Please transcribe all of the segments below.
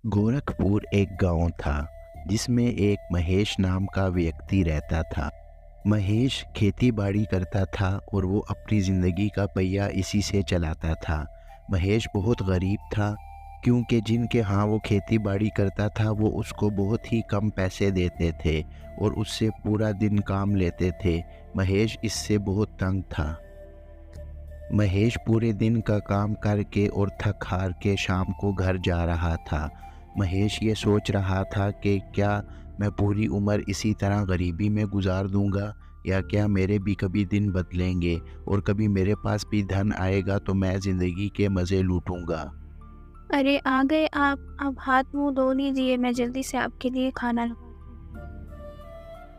गोरखपुर एक गांव था जिसमें एक महेश नाम का व्यक्ति रहता था। महेश खेती बाड़ी करता था और वो अपनी ज़िंदगी का पहिया इसी से चलाता था। महेश बहुत गरीब था क्योंकि जिनके यहाँ वो खेती बाड़ी करता था वो उसको बहुत ही कम पैसे देते थे और उससे पूरा दिन काम लेते थे। महेश इससे बहुत तंग था। महेश पूरे दिन का काम करके और थक हार के शाम को घर जा रहा था। महेश ये सोच रहा था कि क्या मैं पूरी उम्र इसी तरह गरीबी में गुजार दूंगा या क्या मेरे भी कभी दिन बदलेंगे और कभी मेरे पास भी धन आएगा तो मैं ज़िंदगी के मज़े लूटूंगा। अरे आ गए आप। अब हाथ मुंह धो लीजिए, मैं जल्दी से आपके लिए खाना लगाती हूँ।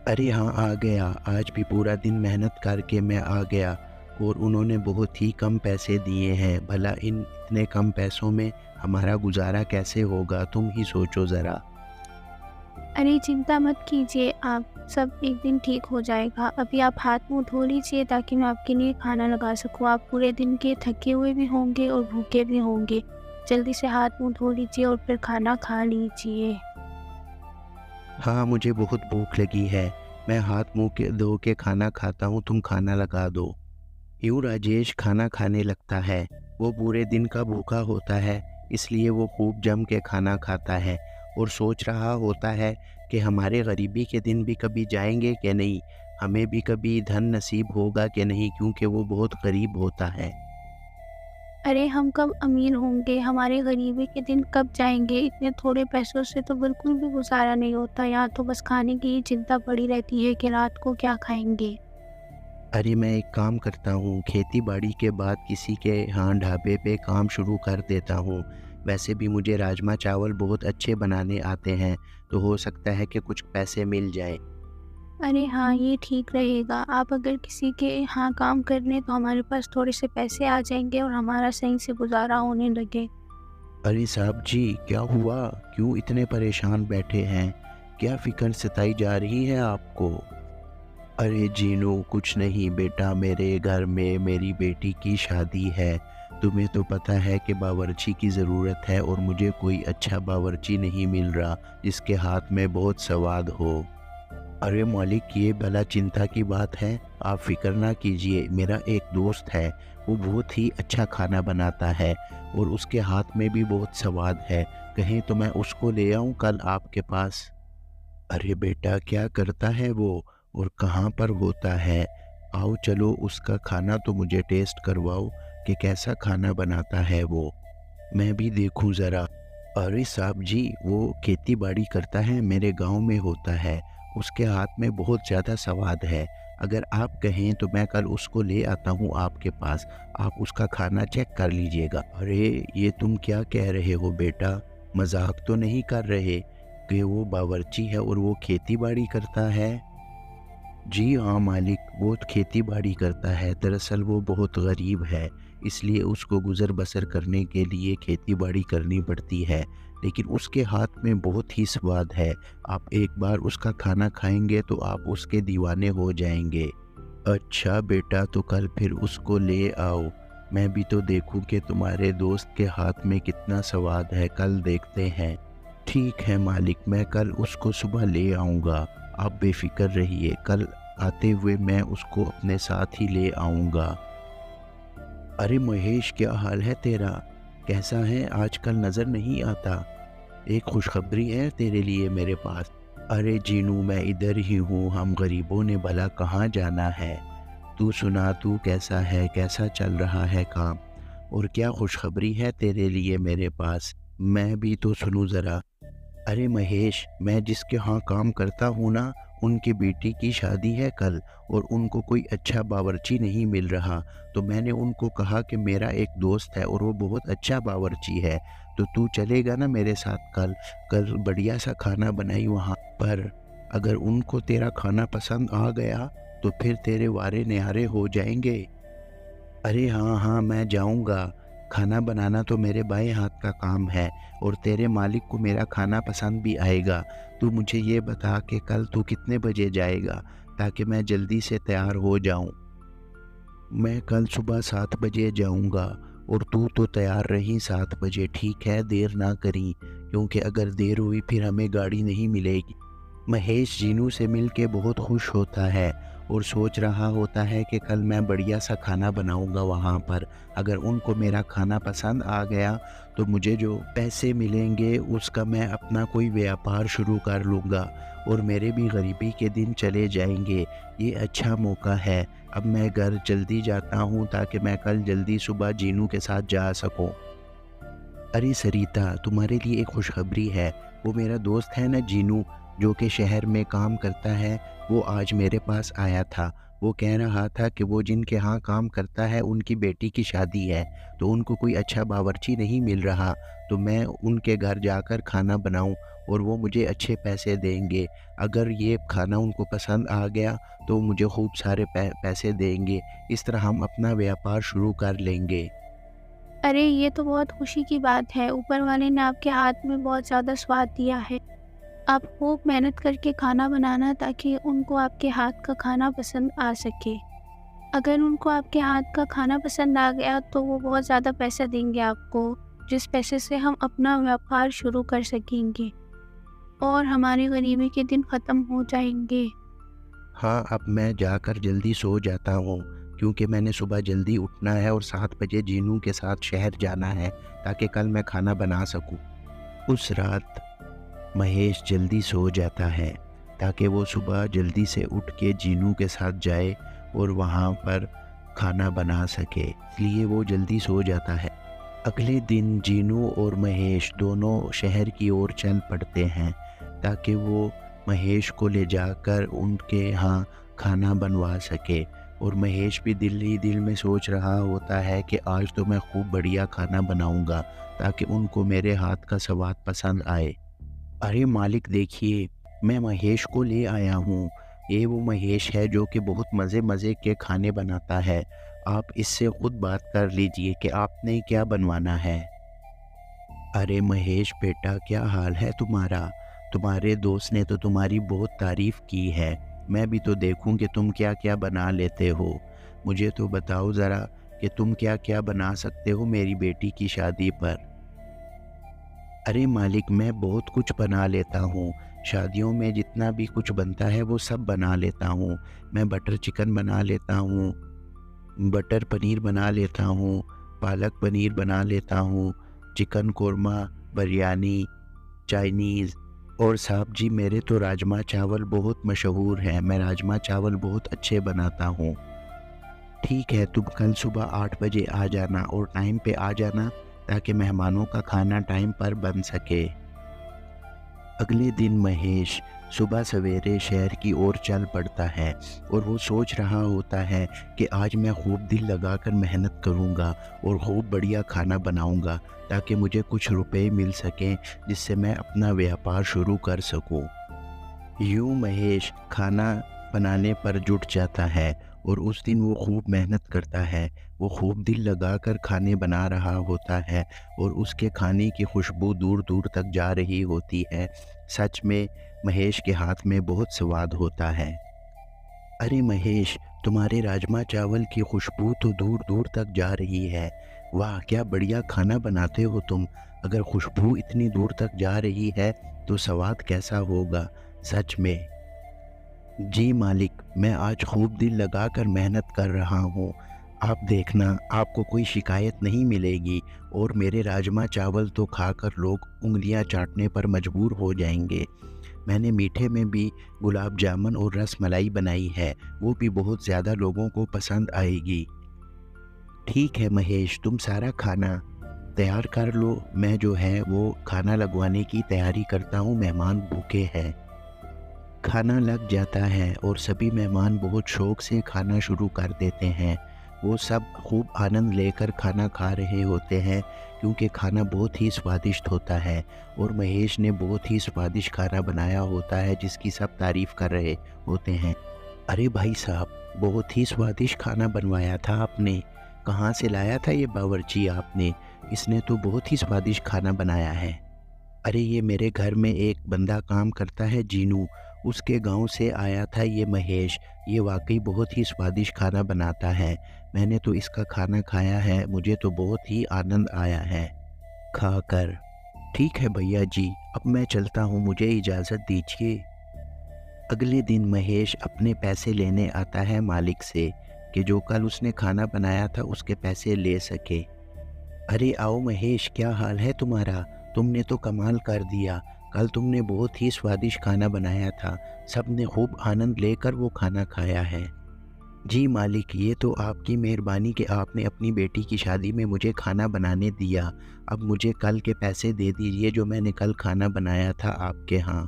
अरे हाँ, आ गया। आज भी पूरा दिन मेहनत करके मैं आ गया और उन्होंने बहुत ही कम पैसे दिए हैं। भला इन इतने कम पैसों में हमारा गुजारा कैसे होगा, तुम ही सोचो ज़रा। अरे चिंता मत कीजिए आप, सब एक दिन ठीक हो जाएगा। अभी आप हाथ मुंह धो लीजिए ताकि मैं आपके लिए खाना लगा सकूँ। आप पूरे दिन के थके हुए भी होंगे और भूखे भी होंगे। जल्दी से हाथ मुंह धो लीजिए और फिर खाना खा लीजिए। हाँ, मुझे बहुत भूख लगी है। मैं हाथ मुँह के धो के खाना खाता हूँ, तुम खाना लगा दो। यूँ राजेश खाना खाने लगता है। वो पूरे दिन का भूखा होता है, इसलिए वो खूब जम के खाना खाता है और सोच रहा होता है कि हमारे गरीबी के दिन भी कभी जाएंगे कि नहीं, हमें भी कभी धन नसीब होगा कि नहीं, क्योंकि वो बहुत गरीब होता है। अरे हम कब अमीर होंगे, हमारे गरीबी के दिन कब जाएंगे। इतने थोड़े पैसों से तो बिल्कुल भी गुजारा नहीं होता। यहाँ तो बस खाने की ही चिंता पड़ी रहती है कि रात को क्या खाएंगे। अरे मैं एक काम करता हूँ, खेती बाड़ी के बाद किसी के यहाँ ढाबे पे काम शुरू कर देता हूँ। वैसे भी मुझे राजमा चावल बहुत अच्छे बनाने आते हैं, तो हो सकता है कि कुछ पैसे मिल जाए। अरे हाँ, ये ठीक रहेगा। आप अगर किसी के यहाँ काम कर लें तो हमारे पास थोड़े से पैसे आ जाएंगे और हमारा सही से गुजारा होने लगे। अरे साहब जी, क्या हुआ? क्यों इतने परेशान बैठे हैं? क्या फ़िक्र सताई जा रही है आपको? अरे जीनू, कुछ नहीं बेटा, मेरे घर में मेरी बेटी की शादी है। तुम्हें तो पता है कि बावर्ची की ज़रूरत है और मुझे कोई अच्छा बावर्ची नहीं मिल रहा जिसके हाथ में बहुत स्वाद हो। अरे मालिक, ये भला चिंता की बात है? आप फ़िक्र ना कीजिए। मेरा एक दोस्त है, वो बहुत ही अच्छा खाना बनाता है और उसके हाथ में भी बहुत स्वाद है। कहें तो मैं उसको ले आऊं कल आपके पास? अरे बेटा, क्या करता है वो और कहाँ पर होता है? आओ चलो, उसका खाना तो मुझे टेस्ट करवाओ कि कैसा खाना बनाता है वो, मैं भी देखूं ज़रा। अरे साहब जी, वो खेती बाड़ी करता है, मेरे गांव में होता है। उसके हाथ में बहुत ज़्यादा स्वाद है। अगर आप कहें तो मैं कल उसको ले आता हूँ आपके पास, आप उसका खाना चेक कर लीजिएगा। अरे ये तुम क्या कह रहे हो बेटा? मजाक तो नहीं कर रहे कि वो बावर्ची है और वो खेती बाड़ी करता है? जी हाँ मालिक, वो खेती बाड़ी करता है। दरअसल वो बहुत गरीब है, इसलिए उसको गुज़र बसर करने के लिए खेती बाड़ी करनी पड़ती है, लेकिन उसके हाथ में बहुत ही स्वाद है। आप एक बार उसका खाना खाएंगे तो आप उसके दीवाने हो जाएंगे। अच्छा बेटा, तो कल फिर उसको ले आओ। मैं भी तो देखूं कि तुम्हारे दोस्त के हाथ में कितना स्वाद है, कल देखते हैं। ठीक है मालिक, मैं कल उसको सुबह ले आऊँगा। आप बेफ़िक्र रहिए, कल आते हुए मैं उसको अपने साथ ही ले आऊँगा। अरे महेश, क्या हाल है तेरा? कैसा है? आजकल नज़र नहीं आता। एक खुशखबरी है तेरे लिए मेरे पास। अरे जीनू, मैं इधर ही हूँ, हम गरीबों ने भला कहाँ जाना है। तू सुना, तू कैसा है? कैसा चल रहा है काम? और क्या खुशखबरी है तेरे लिए मेरे पास? मैं भी तो सुनूँ ज़रा। अरे महेश, मैं जिसके यहाँ काम करता हूँ ना, उनकी बेटी की शादी है कल और उनको कोई अच्छा बावर्ची नहीं मिल रहा। तो मैंने उनको कहा कि मेरा एक दोस्त है और वो बहुत अच्छा बावर्ची है, तो तू चलेगा ना मेरे साथ कल? कल बढ़िया सा खाना बनाई वहाँ पर। अगर उनको तेरा खाना पसंद आ गया तो फिर तेरे वारे न्यारे हो जाएंगे। अरे हाँ हाँ, मैं जाऊँगा। खाना बनाना तो मेरे बाएं हाथ का काम है और तेरे मालिक को मेरा खाना पसंद भी आएगा। तू मुझे ये बता कि कल तू कितने बजे जाएगा ताकि मैं जल्दी से तैयार हो जाऊँ। मैं कल सुबह 7 बजे जाऊँगा और तू तो तैयार रही 7 बजे, ठीक है? देर ना करी, क्योंकि अगर देर हुई फिर हमें गाड़ी नहीं मिलेगी। महेश जीनू से मिलके बहुत खुश होता है और सोच रहा होता है कि कल मैं बढ़िया सा खाना बनाऊंगा वहाँ पर। अगर उनको मेरा खाना पसंद आ गया तो मुझे जो पैसे मिलेंगे उसका मैं अपना कोई व्यापार शुरू कर लूँगा और मेरे भी गरीबी के दिन चले जाएंगे। ये अच्छा मौका है। अब मैं घर जल्दी जाता हूँ ताकि मैं कल जल्दी सुबह जीनू के साथ जा सकूँ। अरे सरिता, तुम्हारे लिए एक खुशखबरी है। वो मेरा दोस्त है ना जीनू, जो कि शहर में काम करता है, वो आज मेरे पास आया था। वो कह रहा था कि वो जिनके यहाँ काम करता है उनकी बेटी की शादी है, तो उनको कोई अच्छा बावर्ची नहीं मिल रहा, तो मैं उनके घर जाकर खाना बनाऊं और वो मुझे अच्छे पैसे देंगे। अगर ये खाना उनको पसंद आ गया तो मुझे खूब सारे पैसे देंगे। इस तरह हम अपना व्यापार शुरू कर लेंगे। अरे ये तो बहुत खुशी की बात है, ऊपर वाले ने आपके हाथ में बहुत ज़्यादा स्वाद दिया है। आप खूब मेहनत करके खाना बनाना ताकि उनको आपके हाथ का खाना पसंद आ सके। अगर उनको आपके हाथ का खाना पसंद आ गया तो वो बहुत ज़्यादा पैसा देंगे आपको, जिस पैसे से हम अपना व्यापार शुरू कर सकेंगे और हमारी गरीबी के दिन ख़त्म हो जाएंगे। हाँ, अब मैं जाकर जल्दी सो जाता हूँ, क्योंकि मैंने सुबह जल्दी उठना है और 7 बजे जीनू के साथ शहर जाना है ताकि कल मैं खाना बना सकूँ। उस रात महेश जल्दी सो जाता है ताकि वो सुबह जल्दी से उठ के जीनू के साथ जाए और वहाँ पर खाना बना सके, इसलिए वो जल्दी सो जाता है। अगले दिन जीनू और महेश दोनों शहर की ओर चल पड़ते हैं ताकि वो महेश को ले जाकर उनके यहाँ खाना बनवा सके। और महेश भी दिल ही दिल में सोच रहा होता है कि आज तो मैं खूब बढ़िया खाना बनाऊंगा ताकि उनको मेरे हाथ का स्वाद पसंद आए। अरे मालिक देखिए, मैं महेश को ले आया हूँ। ये वो महेश है जो कि बहुत मज़े मज़े के खाने बनाता है। आप इससे खुद बात कर लीजिए कि आपने क्या बनवाना है। अरे महेश बेटा, क्या हाल है तुम्हारा? तुम्हारे दोस्त ने तो तुम्हारी बहुत तारीफ़ की है। मैं भी तो देखूं कि तुम क्या क्या बना लेते हो। मुझे तो बताओ ज़रा कि तुम क्या क्या बना सकते हो मेरी बेटी की शादी पर। अरे मालिक, मैं बहुत कुछ बना लेता हूँ। शादियों में जितना भी कुछ बनता है वो सब बना लेता हूँ। मैं बटर चिकन बना लेता हूँ, बटर पनीर बना लेता हूँ, पालक पनीर बना लेता हूँ, चिकन कोरमा, बिरयानी, चाइनीज़। और साहब जी, मेरे तो राजमा चावल बहुत मशहूर हैं। मैं राजमा चावल बहुत अच्छे बनाता हूँ। ठीक है, तुम कल सुबह 8 बजे आ जाना और टाइम पे आ जाना ताकि मेहमानों का खाना टाइम पर बन सके। अगले दिन महेश सुबह सवेरे शहर की ओर चल पड़ता है और वो सोच रहा होता है कि आज मैं खूब दिल लगाकर मेहनत करूँगा और खूब बढ़िया खाना बनाऊँगा ताकि मुझे कुछ रुपए मिल सकें, जिससे मैं अपना व्यापार शुरू कर सकूँ। यूँ महेश खाना बनाने पर जुट जाता है और उस दिन वो खूब मेहनत करता है। वो खूब दिल लगाकर खाने बना रहा होता है और उसके खाने की खुशबू दूर दूर तक जा रही होती है। सच में महेश के हाथ में बहुत स्वाद होता है। अरे महेश, तुम्हारे राजमा चावल की खुशबू तो दूर दूर तक जा रही है। वाह, क्या बढ़िया खाना बनाते हो तुम। अगर खुशबू इतनी दूर तक जा रही है तो स्वाद कैसा होगा। सच में। जी मालिक, मैं आज खूब दिल लगाकर मेहनत कर रहा हूँ। आप देखना, आपको कोई शिकायत नहीं मिलेगी और मेरे राजमा चावल तो खाकर लोग उंगलियां चाटने पर मजबूर हो जाएंगे। मैंने मीठे में भी गुलाब जामुन और रस मलाई बनाई है, वो भी बहुत ज़्यादा लोगों को पसंद आएगी। ठीक है महेश, तुम सारा खाना तैयार कर लो। मैं जो है वो खाना लगवाने की तैयारी करता हूँ, मेहमान भूखे हैं। खाना लग जाता है और सभी मेहमान बहुत शौक़ से खाना शुरू कर देते हैं। वो सब खूब आनंद लेकर खाना खा रहे होते हैं क्योंकि खाना बहुत ही स्वादिष्ट होता है और महेश ने बहुत ही स्वादिष्ट खाना बनाया होता है जिसकी सब तारीफ़ कर रहे होते हैं। अरे भाई साहब, बहुत ही स्वादिष्ट खाना बनवाया था आपने। कहाँ से लाया था ये बावर्ची आपने? इसने तो बहुत ही स्वादिष्ट खाना बनाया है। अरे ये मेरे घर में एक बंदा काम करता है, जीनू, उसके गांव से आया था ये महेश। ये वाकई बहुत ही स्वादिष्ट खाना बनाता है। मैंने तो इसका खाना खाया है, मुझे तो बहुत ही आनंद आया है खाकर। ठीक है भैया जी, अब मैं चलता हूँ, मुझे इजाज़त दीजिए। अगले दिन महेश अपने पैसे लेने आता है मालिक से कि जो कल उसने खाना बनाया था उसके पैसे ले सके। अरे आओ महेश, क्या हाल है तुम्हारा? तुमने तो कमाल कर दिया। कल तुमने बहुत ही स्वादिष्ट खाना बनाया था। सबने खूब आनंद लेकर वो खाना खाया है। जी मालिक, ये तो आपकी मेहरबानी कि आपने अपनी बेटी की शादी में मुझे खाना बनाने दिया। अब मुझे कल के पैसे दे दीजिए जो मैंने कल खाना बनाया था आपके यहाँ।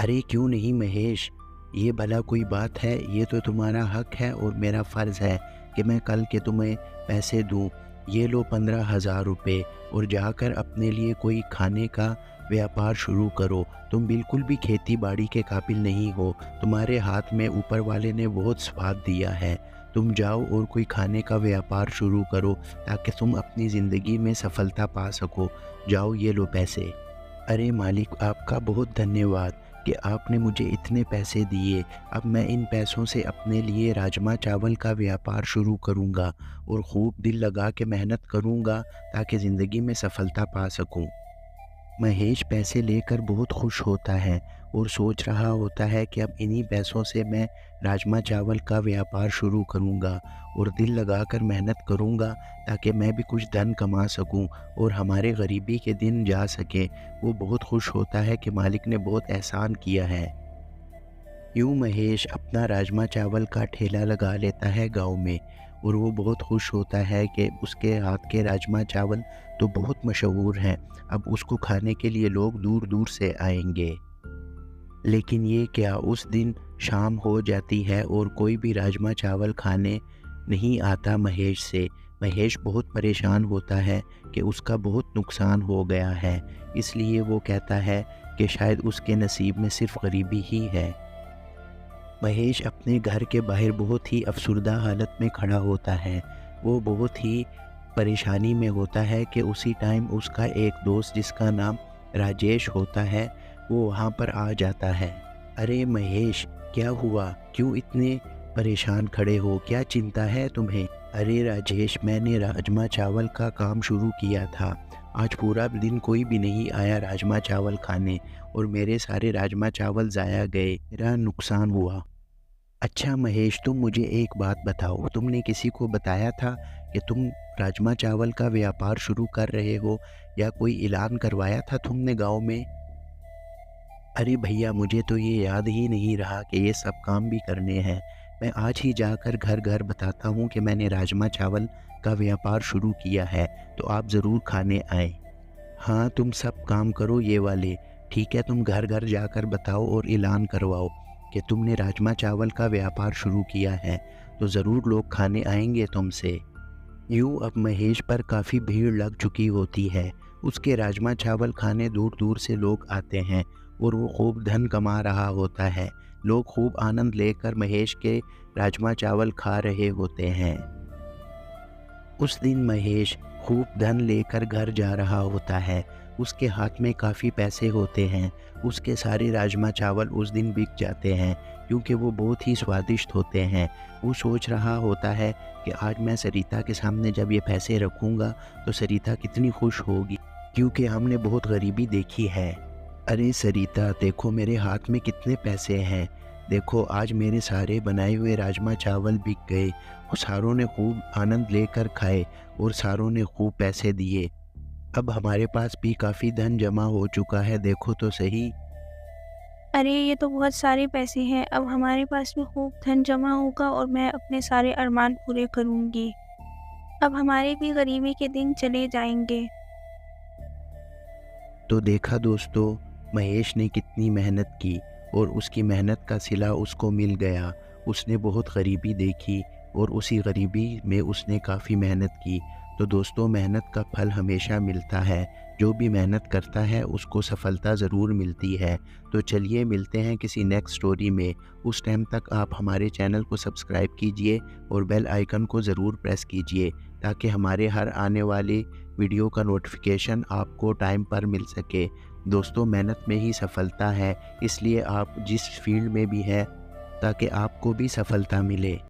अरे क्यों नहीं महेश, ये भला कोई बात है? ये तो तुम्हारा हक है और मेरा फ़र्ज़ है कि मैं कल के तुम्हें पैसे दूँ। ये लो 15,000 रुपये और जाकर अपने लिए कोई खाने का व्यापार शुरू करो। तुम बिल्कुल भी खेती बाड़ी के काबिल नहीं हो। तुम्हारे हाथ में ऊपर वाले ने बहुत स्वाद दिया है। तुम जाओ और कोई खाने का व्यापार शुरू करो ताकि तुम अपनी ज़िंदगी में सफलता पा सको। जाओ, ये लो पैसे। अरे मालिक, आपका बहुत धन्यवाद कि आपने मुझे इतने पैसे दिए। अब मैं इन पैसों से अपने लिए राजमा चावल का व्यापार शुरू करूँगा और खूब दिल लगा के मेहनत करूँगा ताकि ज़िंदगी में सफलता पा सकूँ। महेश पैसे लेकर बहुत खुश होता है और सोच रहा होता है कि अब इन्हीं पैसों से मैं राजमा चावल का व्यापार शुरू करूंगा और दिल लगाकर मेहनत करूंगा ताकि मैं भी कुछ धन कमा सकूं और हमारे गरीबी के दिन जा सके। वो बहुत खुश होता है कि मालिक ने बहुत एहसान किया है। यूँ महेश अपना राजमा चावल का ठेला लगा लेता है गांव में और वो बहुत खुश होता है कि उसके हाथ के राजमा चावल तो बहुत मशहूर हैं। अब उसको खाने के लिए लोग दूर दूर से आएंगे। लेकिन ये क्या, उस दिन शाम हो जाती है और कोई भी राजमा चावल खाने नहीं आता महेश से। महेश बहुत परेशान होता है कि उसका बहुत नुकसान हो गया है। इसलिए वो कहता है कि शायद उसके नसीब में सिर्फ गरीबी ही है। महेश अपने घर के बाहर बहुत ही अफसुर्दा हालत में खड़ा होता है। वो बहुत ही परेशानी में होता है कि उसी टाइम उसका एक दोस्त जिसका नाम राजेश होता है वो वहाँ पर आ जाता है। अरे महेश, क्या हुआ? क्यों इतने परेशान खड़े हो? क्या चिंता है तुम्हें? अरे राजेश, मैंने राजमा चावल का काम शुरू किया था। आज पूरा दिन कोई भी नहीं आया राजमा चावल खाने और मेरे सारे राजमा चावल ज़ाया गए। मेरा नुकसान हुआ। अच्छा महेश, तुम मुझे एक बात बताओ, तुमने किसी को बताया था कि तुम राजमा चावल का व्यापार शुरू कर रहे हो या कोई ऐलान करवाया था तुमने गांव में? अरे भैया, मुझे तो ये याद ही नहीं रहा कि ये सब काम भी करने हैं। मैं आज ही जाकर घर घर बताता हूँ कि मैंने राजमा चावल का व्यापार शुरू किया है, तो आप ज़रूर खाने आएँ। हाँ, तुम सब काम करो ये वाले, ठीक है? तुम घर घर जाकर बताओ और ऐलान करवाओ कि तुमने राजमा चावल का व्यापार शुरू किया है, तो ज़रूर लोग खाने आएंगे तुमसे। यूँ अब महेश पर काफ़ी भीड़ लग चुकी होती है। उसके राजमा चावल खाने दूर दूर से लोग आते हैं और वो खूब धन कमा रहा होता है। लोग खूब आनंद लेकर महेश के राजमा चावल खा रहे होते हैं। उस दिन महेश खूब धन लेकर घर जा रहा होता है। उसके हाथ में काफ़ी पैसे होते हैं। उसके सारे राजमा चावल उस दिन बिक जाते हैं क्योंकि वो बहुत ही स्वादिष्ट होते हैं। वो सोच रहा होता है कि आज मैं सरिता के सामने जब ये पैसे रखूँगा तो सरिता कितनी खुश होगी, क्योंकि हमने बहुत गरीबी देखी है। अरे सरिता, देखो मेरे हाथ में कितने पैसे हैं। देखो आज मेरे सारे बनाए हुए राजमा चावल बिक गए और सारों ने खूब आनंद लेकर खाए और सारों ने खूब पैसे दिए। अब हमारे पास भी काफ़ी धन जमा हो चुका है, देखो तो सही। अरे ये तो बहुत सारे पैसे हैं, अब हमारे पास भी खूब धन जमा होगा और मैं अपने सारे अरमान पूरे करूँगी। अब हमारे भी गरीबी के दिन चले जाएंगे। तो देखा दोस्तों, महेश ने कितनी मेहनत की और उसकी मेहनत का सिला उसको मिल गया। उसने बहुत गरीबी देखी और उसी गरीबी में उसने काफ़ी मेहनत की। तो दोस्तों, मेहनत का फल हमेशा मिलता है। जो भी मेहनत करता है उसको सफलता ज़रूर मिलती है। तो चलिए मिलते हैं किसी नेक्स्ट स्टोरी में। उस टाइम तक आप हमारे चैनल को सब्सक्राइब कीजिए और बेल आइकन को ज़रूर प्रेस कीजिए ताकि हमारे हर आने वाले वीडियो का नोटिफिकेशन आपको टाइम पर मिल सके। दोस्तों, मेहनत में ही सफलता है, इसलिए आप जिस फील्ड में भी हैं ताकि आपको भी सफलता मिले।